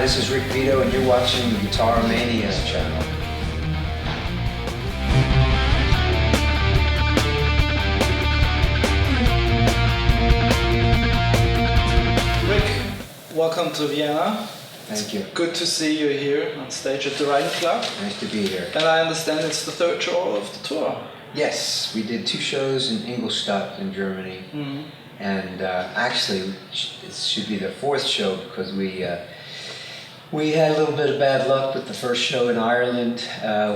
this is Rick Vito, and you're watching the Guitar Mania channel. Rick, welcome to Vienna. Thank you. Good to see you here on stage at the Rhine Club. Nice to be here. And I understand it's the third show of the tour. Yes, we did 2 shows in Ingolstadt in Germany, and actually it should be the 4th show because we had a little bit of bad luck with the first show in Ireland.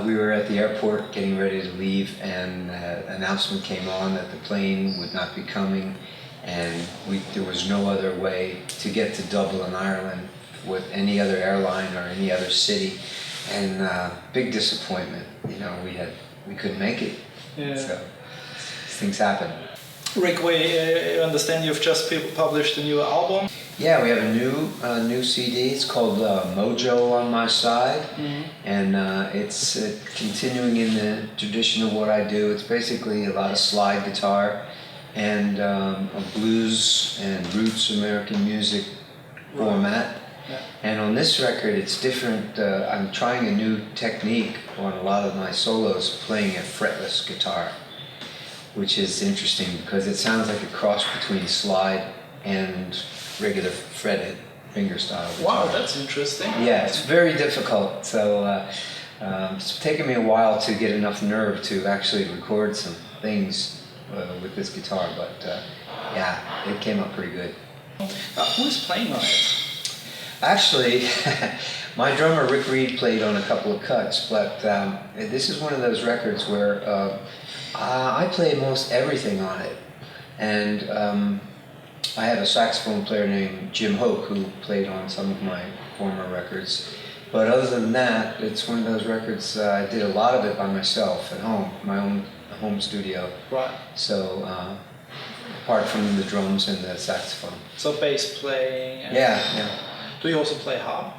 We were at the airport getting ready to leave, and an announcement came on that the plane would not be coming, and there was no other way to get to Dublin, Ireland with any other airline or any other city, and big disappointment. You know, we couldn't make it. Yeah. So things happen. Rick, we understand you've just published a new album. Yeah, we have a new CD. It's called Mojo on My Side, and it's continuing in the tradition of what I do. It's basically a lot of slide guitar and a blues and roots American music format. Yeah. And on this record, it's different. I'm trying a new technique on a lot of my solos, playing a fretless guitar, which is interesting because it sounds like a cross between slide and regular fretted fingerstyle guitar. Wow, that's interesting. Yeah, it's very difficult. So it's taken me a while to get enough nerve to actually record some things with this guitar, but yeah, it came out pretty good. Who's playing on it? Actually, my drummer Rick Reed played on a couple of cuts, but this is one of those records where I play most everything on it. And I have a saxophone player named Jim Hoke who played on some of my former records. But other than that, it's one of those records I did a lot of it by myself at home, my own home studio. Right. So apart from the drums and the saxophone. So bass playing. Yeah. Do you also play harp?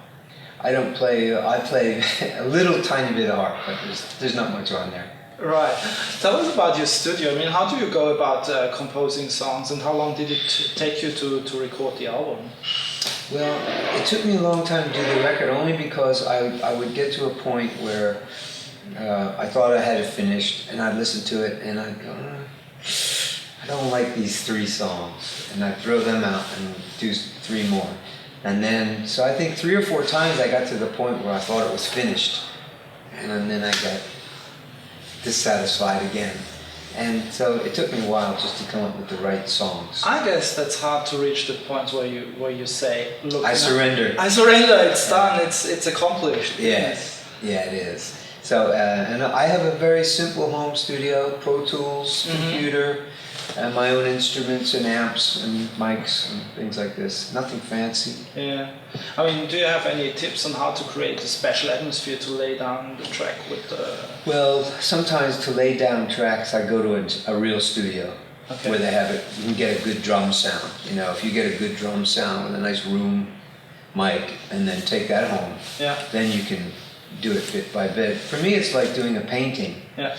I don't play. I play a little tiny bit of harp, but there's not much on there. Right. Tell us about your studio. I mean, how do you go about composing songs, and how long did it take you to record the album? Well, it took me a long time to do the record, only because I would get to a point where I thought I had it finished, and I'd listen to it, and I'd go, I don't like these 3 songs, and I'd throw them out and do 3 more. And then, so I think 3 or 4 times I got to the point where I thought it was finished, and then I got dissatisfied again. And so it took me a while just to come up with the right songs. I guess that's hard to reach the point where you say, look, I surrender. I surrender, it's done, it's accomplished. Yes, yeah, it is. So, and I have a very simple home studio, Pro Tools, computer, and my own instruments and amps and mics and things like this. Nothing fancy. Yeah. I mean, do you have any tips on how to create a special atmosphere to lay down the track with the... Well, sometimes to lay down tracks, I go to a real studio where they have it. You can get a good drum sound. You know, if you get a good drum sound with a nice room mic and then take that home, then you can do it bit by bit. For me, it's like doing a painting. Yeah.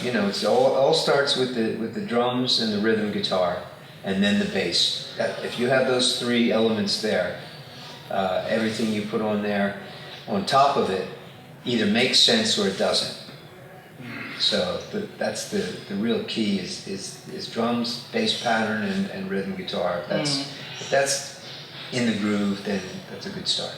You know, it's all starts with the drums and the rhythm guitar, and then the bass. If you have those 3 elements there, everything you put on there, on top of it, either makes sense or it doesn't. So that's the real key is drums, bass pattern, and rhythm guitar. If that's in the groove, then that's a good start.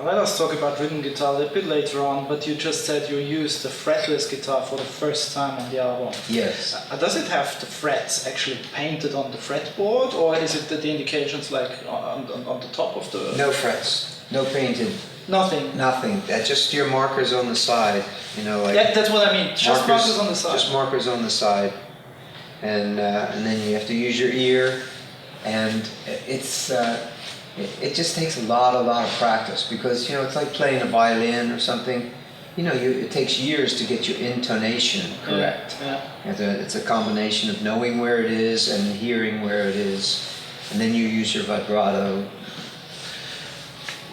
Let us talk about rhythm guitar a little bit later on, but you just said you used the fretless guitar for the first time on the album. Yes. Does it have the frets actually painted on the fretboard, or is it the indications like on the top of the... No frets, no painted. Nothing? Nothing, just your markers on the side, you know, like... Yeah, that's what I mean, just markers on the side. Just markers on the side, and then you have to use your ear, and it just takes a lot of practice, because, you know, it's like playing a violin or something. You know, it takes years to get your intonation correct. It's a combination of knowing where it is and hearing where it is, and then you use your vibrato.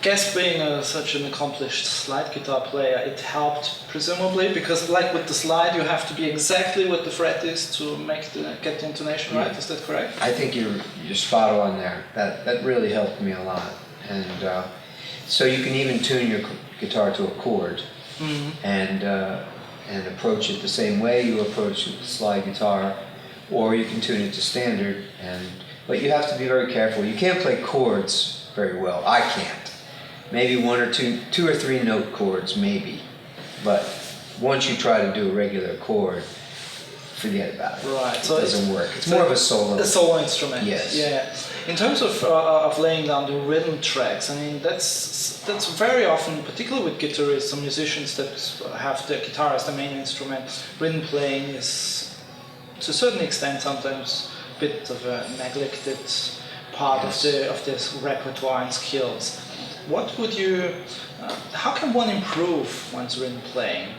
Guess being such an accomplished slide guitar player, it helped presumably, because like with the slide you have to be exactly what the fret is to get the intonation right. Is that correct? I think you're spot on there. That really helped me a lot, and So you can even tune your guitar to a chord, and approach it the same way you approach a slide guitar, or you can tune it to standard. But you have to be very careful. You can't play chords very well. I can't. Maybe one or two or three note chords, maybe. But once you try to do a regular chord, forget about it. Right. It So doesn't work. It's more of a solo. A solo instrument. Yes. Yeah. In terms of laying down the rhythm tracks, I mean that's very often, particularly with guitarists or musicians that have the guitar as the main instrument, rhythm playing is to a certain extent sometimes a bit of a neglected part of this repertoire and skills. What would you? How can one improve one's rhythm playing?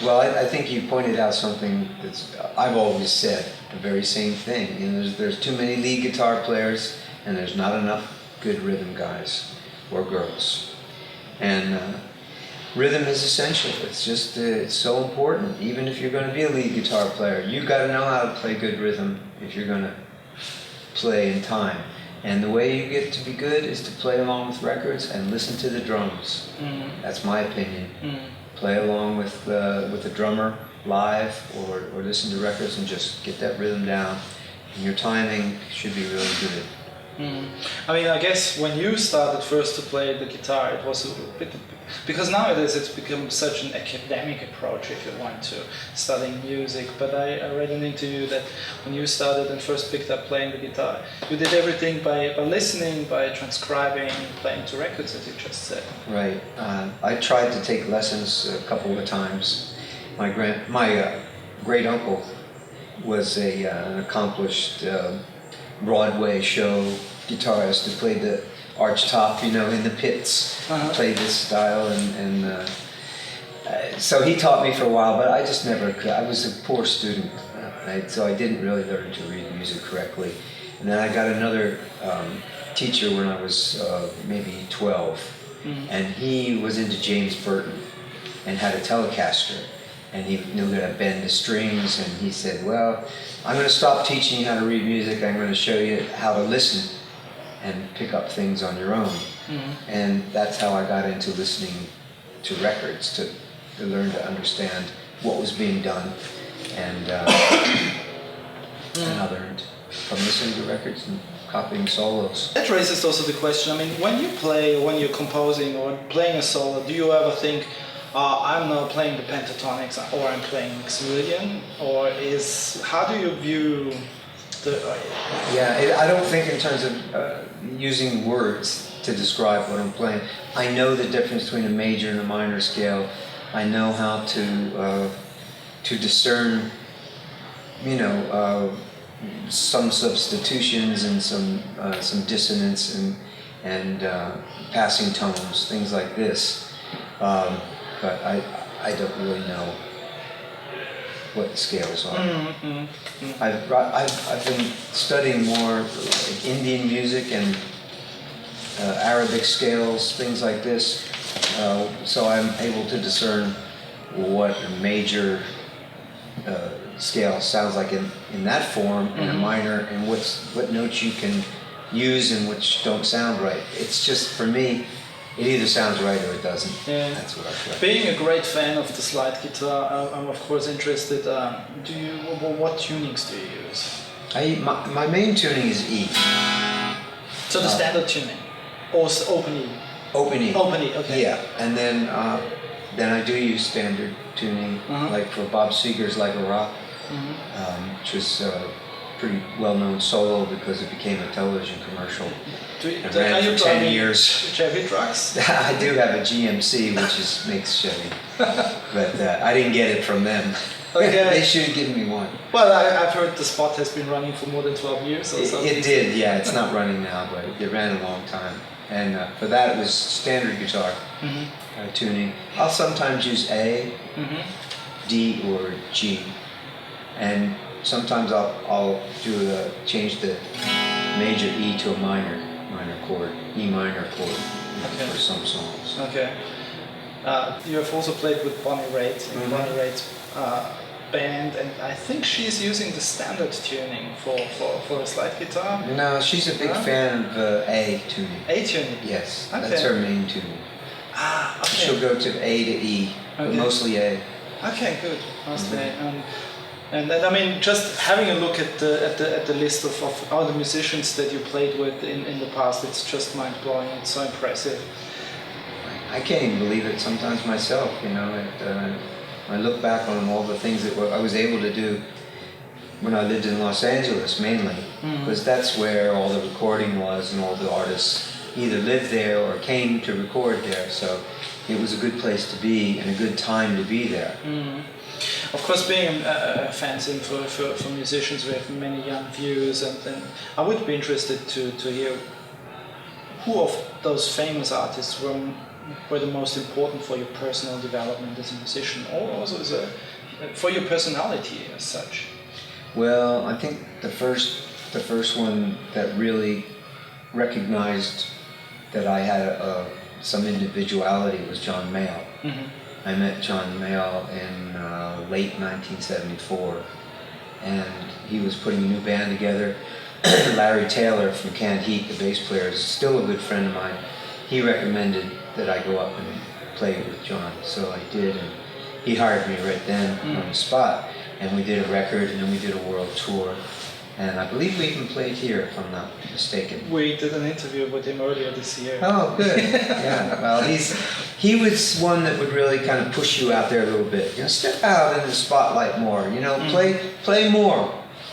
Well, I think you pointed out something that's I've always said, the very same thing. You know, there's too many lead guitar players, and there's not enough good rhythm guys or girls. And rhythm is essential. It's just it's so important. Even if you're going to be a lead guitar player, you got to know how to play good rhythm if you're going to play in time. And the way you get to be good is to play along with records and listen to the drums. That's my opinion. Play along with the drummer live, or listen to records and just get that rhythm down. And your timing should be really good. I mean, I guess when you started first to play the guitar, it was a bit, because nowadays it's become such an academic approach if you want to studying music. But I read an interview that when you started and first picked up playing the guitar, you did everything by listening, by transcribing, playing to records, as you just said. Right. I tried to take lessons a couple of times. My great uncle was an accomplished Broadway show guitarist who played the arch top, you know, in the pits. Played this style, and so he taught me for a while, but I just never could. I was a poor student, so I didn't really learn to read music correctly. And then I got another teacher when I was maybe 12, and he was into James Burton and had a Telecaster, and he knew how to bend the strings, and he said, well, I'm going to stop teaching you how to read music. I'm going to show you how to listen and pick up things on your own. And that's how I got into listening to records, to learn to understand what was being done. And I learned from listening to records and copying solos. That raises also the question, I mean, when you play, or when you're composing or playing a solo, do you ever think, I'm now playing the pentatonics, or I'm playing Maximilian, or how do you view the... Yeah, I don't think in terms of using words to describe what I'm playing. I know the difference between a major and a minor scale. I know how to discern, you know, some substitutions and some dissonance and passing tones, things like this. But I don't really know what the scales are. I've been studying more like Indian music and Arabic scales, things like this. So I'm able to discern what a major scale sounds like in that form, and a minor, and what notes you can use and which don't sound right. It's just, for me, it either sounds right or it doesn't. Yeah. That's what I play. Being a great fan of the slide guitar, I'm of course interested. What tunings do you use? My main tuning is E. So the standard tuning, or open E. Open E. Open E. Okay. Yeah, and then I do use standard tuning, like for Bob Seger's "Like a Rock," which was a pretty well-known solo because it became a television commercial. It ran for 10 years. Chevy trucks? I do have a GMC, which makes Chevy, but I didn't get it from them. Okay. They should have given me one. Well, I've heard the Spot has been running for more than 12 years or something. It did, yeah. It's not running now, but it ran a long time. And for that, it was standard guitar tuning. I'll sometimes use A, D, or G, and sometimes I'll change the major E to a minor chord, E minor chord, for some songs. Okay. You have also played with Bonnie Raitt. Bonnie Raitt band, and I think she's using the standard tuning for a slide guitar. No, she's a big fan of A tuning. A tuning? Yes, Okay. that's her main tuning. Ah, okay. She'll go to A to E, but Okay. mostly A. Okay, good. Mostly. And I mean, just having a look at the list of all the musicians that you played with in the past, it's just mind blowing. It's so impressive. I can't even believe it sometimes myself, you know. I look back on all the things that I was able to do when I lived in Los Angeles mainly, because that's where all the recording was and all the artists either lived there or came to record there. So it was a good place to be and a good time to be there. Of course, being a fanzine for musicians, we have many young viewers, and I would be interested to hear who of those famous artists were the most important for your personal development as a musician, or also for your personality as such. Well, I think the first one that really recognized that I had some individuality was John Mayall. I met John Mayall in late 1974, and he was putting a new band together. Larry Taylor from Canned Heat, the bass player, is still a good friend of mine. He recommended that I go up and play with John, so I did, and he hired me right then on the spot, and we did a record, and then we did a world tour, and I believe we even played here, if I'm not mistaken. We did an interview with him earlier this year. Oh, good. Yeah. Well, he was one that would really kind of push you out there a little bit. You know, step out in the spotlight more. You know, play more,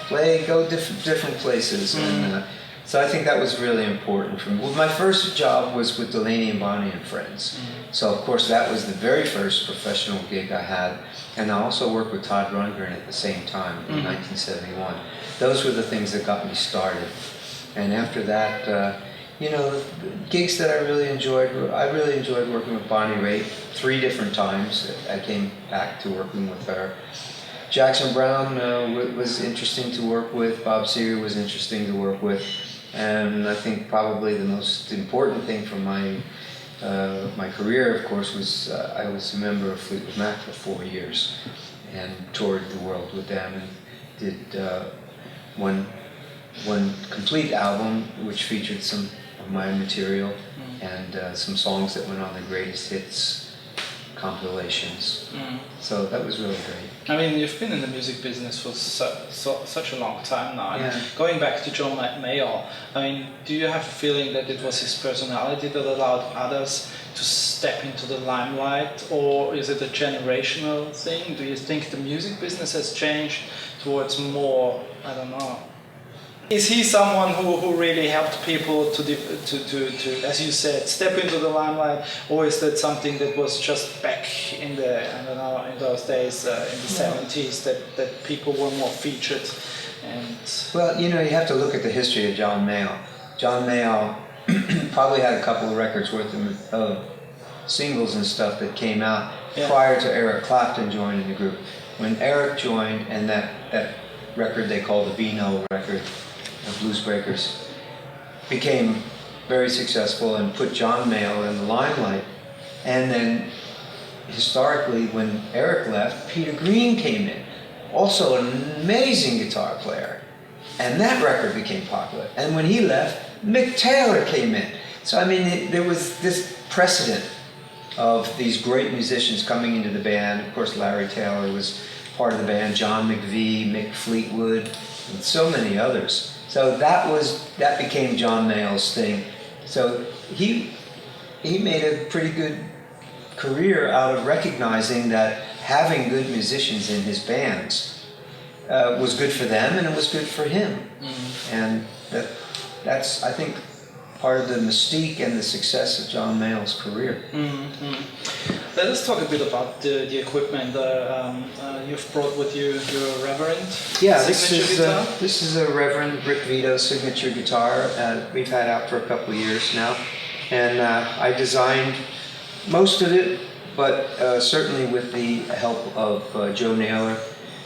go different places, and so I think that was really important for me. Well, my first job was with Delaney and Bonnie and Friends. So of course that was the very first professional gig I had, and I also worked with Todd Rundgren at the same time in 1971. Those were the things that got me started. And after that, you know, gigs that I really enjoyed working with Bonnie Raitt 3 different times. I came back to working with her. Jackson Browne was interesting to work with. Bob Seger was interesting to work with. And I think probably the most important thing for my career, of course, was I was a member of Fleetwood Mac for 4 years and toured the world with them and did one complete album which featured some of my material and some songs that went on the greatest hits compilations. So that was really great. I mean, you've been in the music business for such a long time now. Yeah. And going back to John Mayall, I mean, do you have a feeling that it was his personality that allowed others to step into the limelight, or is it a generational thing? Do you think the music business has changed towards more, I don't know. Is he someone who really helped people to, as you said, step into the limelight, or is that something that was just back in the, I don't know, in those days, in the 70s, that people were more featured? And well, you know, you have to look at the history of John Mayall. John Mayall probably had a couple of records worth of singles and stuff that came out prior to Eric Clapton joining the group. When Eric joined, and that record they called the Vito record, the Blues Breakers, became very successful and put John Mayall in the limelight. And then historically, when Eric left, Peter Green came in, also an amazing guitar player, and that record became popular. And when he left, Mick Taylor came in. So I mean, there was this precedent of these great musicians coming into the band. Of course, Larry Taylor was part of the band, John McVie, Mick Fleetwood, and so many others. So that became John Mayall's thing. So he made a pretty good career out of recognizing that having good musicians in his bands was good for them and it was good for him. And that's, I think, part of the mystique and the success of John Mayall's career. Let us talk a bit about the equipment. You've brought with you your Reverend signature guitar. This is a Reverend Rick Vito signature guitar. We've had out for a couple of years now, and I designed most of it, but certainly with the help of Joe Naylor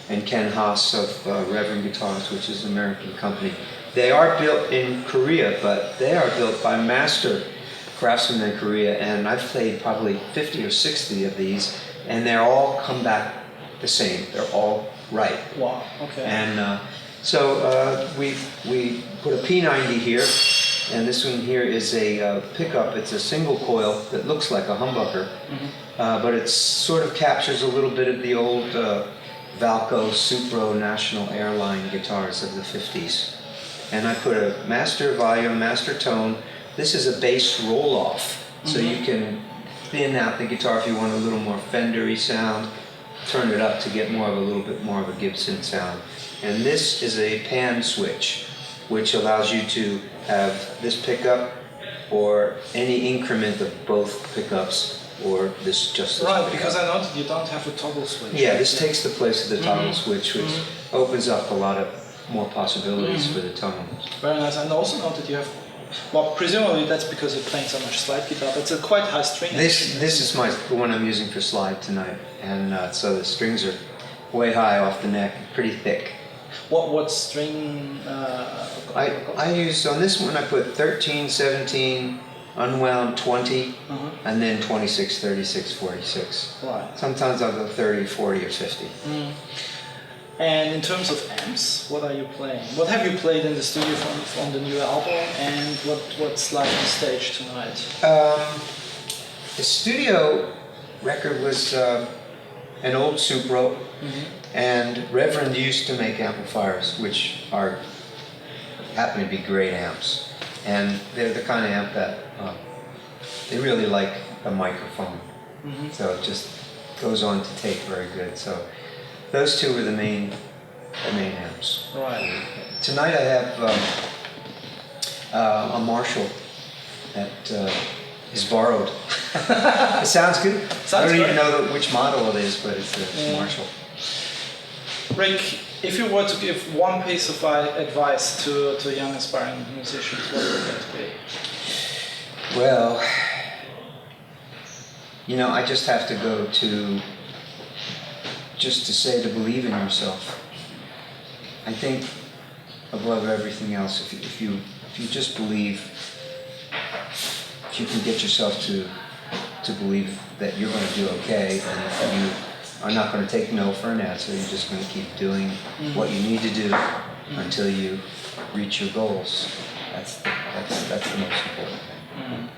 and Ken Haas of Reverend Guitars, which is an American company. They are built in Korea, but they are built by master craftsmen in Korea, and I've played probably 50 or 60 of these, and they're all come back the same. They're all right. Wow. Okay. And we put a P90 here, and this one here is a pickup. It's a single coil that looks like a humbucker, but it sort of captures a little bit of the old Valco Supro National Airline guitars of the 50s. And I put a master volume, master tone. This is a bass roll-off, so you can thin out the guitar if you want a little more Fendery sound, turn it up to get a little bit more of a Gibson sound. And this is a pan switch, which allows you to have this pickup or any increment of both pickups, or this just this right, pickup. because I noticed you don't have a toggle switch. Yeah, this takes the place of the toggle switch, which opens up a lot of more possibilities for the tone. Very nice. And also noted you have, well, presumably that's because you're playing so much slide guitar, but it's a quite high string. This is the one I'm using for slide tonight, and so the strings are way high off the neck, pretty thick. What string? I use, on this one I put 13, 17, unwound 20, and then 26, 36, 46. Right. Sometimes I'll go 30, 40, or 50. And in terms of amps, what are you playing? What have you played in the studio from the new album, and what's like on stage tonight? The studio record was an old Supro, and Reverend used to make amplifiers, which happen to be great amps, and they're the kind of amp that they really like a microphone, so it just goes on to tape very good. So those two were the main amps. Right. Tonight I have a Marshall that is borrowed. It sounds good. I don't even know which model it is, but it's a Marshall. Rick, if you were to give one piece of advice to young aspiring musicians, what would that be? Well, I just have to go to say to believe in yourself. I think above everything else, if you just believe, if you can get yourself to believe that you're going to do okay, and if you are not going to take no for an answer, you're just going to keep doing what you need to do until you reach your goals. That's the most important thing.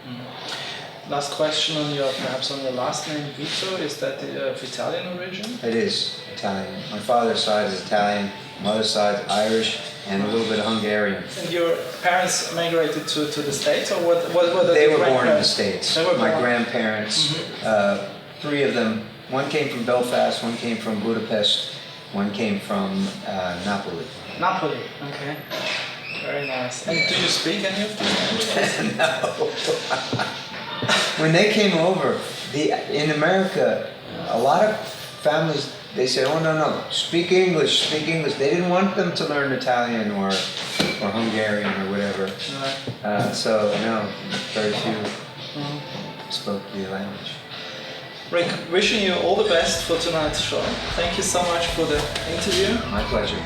Last question perhaps on your last name, Vito. Is that of Italian origin? It is Italian. My father's side is Italian, mother's side is Irish, and a little bit of Hungarian. And your parents migrated to the States, or what were They were born in the States. My born. grandparents, three of them, one came from Belfast, one came from Budapest, one came from Napoli. Napoli, okay. Very nice. And do you speak any of these languages? No. When they came over, in America, a lot of families, they said, oh, no, speak English. They didn't want them to learn Italian or Hungarian or whatever. So, no, very few spoke the language. Rick, wishing you all the best for tonight's show. Thank you so much for the interview. My pleasure.